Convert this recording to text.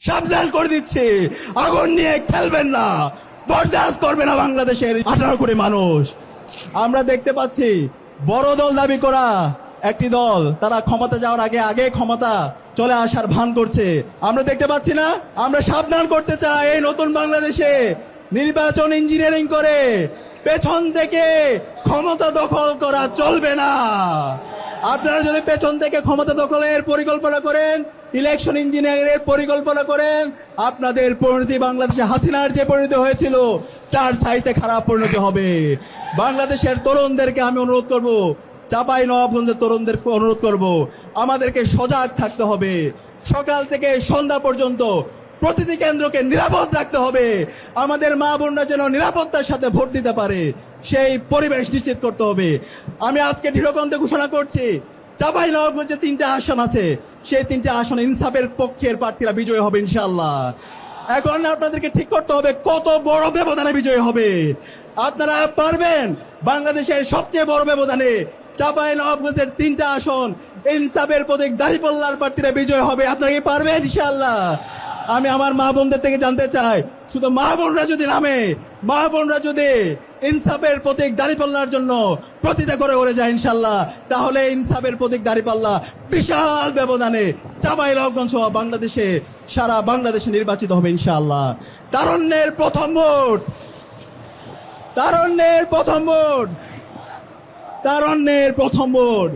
সাবধান করে দিচ্ছি, আগুন নিয়ে খেলবেন না, বরদাস্ত করবে না বাংলাদেশের 18 কোটি মানুষ। আমরা দেখতে পাচ্ছি বড় দল দাবি করা একটি দল তারা ক্ষমতা যাওয়ার আগে আগে ক্ষমতা চলে আসার ভান করছে। আমরা দেখতে পাচ্ছি না, আমরা সাবধান করতে চাই এই নতুন বাংলাদেশে নির্বাচন ইঞ্জিনিয়ারিং করে পেছন থেকে ক্ষমতা দখল করা চলবে না। আপনারা যদি পেছন থেকে ক্ষমতা দখলের পরিকল্পনা করেন, ইলেকশন ইঞ্জিনিয়ারিংয়ের পরিকল্পনা করেন, আপনাদের পরিণতি বাংলাদেশে হাসিনার যে পরিণতি হয়েছিল তার চাইতে খারাপ পরিণতি হবে। বাংলাদেশের তরুণদেরকে আমি অনুরোধ করব, চাঁপাইনবাবগঞ্জের তরুণদেরকে অনুরোধ করব, আমাদেরকে সজাগ থাকতে হবে। সকাল থেকে সন্ধ্যা পর্যন্ত প্রতিটি কেন্দ্রকে নিরাপদ রাখতে হবে। আমাদের মা বোনরা যেন নিরাপত্তার সাথে ভোট দিতে পারে সেই পরিবেশ নিশ্চিত করতে হবে। আমি আজকে দৃঢ়কণ্ঠে ঘোষণা করছি, চাঁপাইনবাবগঞ্জে 3টা আসন আছে, সেই 3টা আসনে ইনসাফের পক্ষের প্রার্থীরা বিজয়ী হবে ইনশাআল্লাহ। এখন আপনাদেরকে ঠিক করতে হবে কত বড় ব্যবধানে বিজয়ী হবে। আপনারা পারবেন বাংলাদেশের সবচেয়ে বড় ব্যবধানে চাঁপাইনবাবগঞ্জের 3টা আসন ইনসাফের প্রতীক দাঁড়িপাল্লার প্রার্থীরা বিজয় হবে। আপনারা কি পারবেন ইনশাআল্লাহ? আমি আমার মা বোনদের থেকে জানতে চাই, শুধু মা বোনরা যদি নামে, মা বোনরা যদি ইনসাফের প্রতীক দাঁড়িপাল্লার জন্য প্রতিটা করে যায় ইনশাআল্লাহ, তাহলে ইনসাফের প্রতীক দাঁড়িপাল্লা বিশাল ব্যবধানে চাঁপাইনবাবগঞ্জ সহ বাংলাদেশে সারা বাংলাদেশে নির্বাচিত হবে ইনশাআল্লাহ। তারুণ্যের প্রথম ভোট, তারুণ্যের প্রথম ভোট, তারুণ্যের প্রথম ভোট।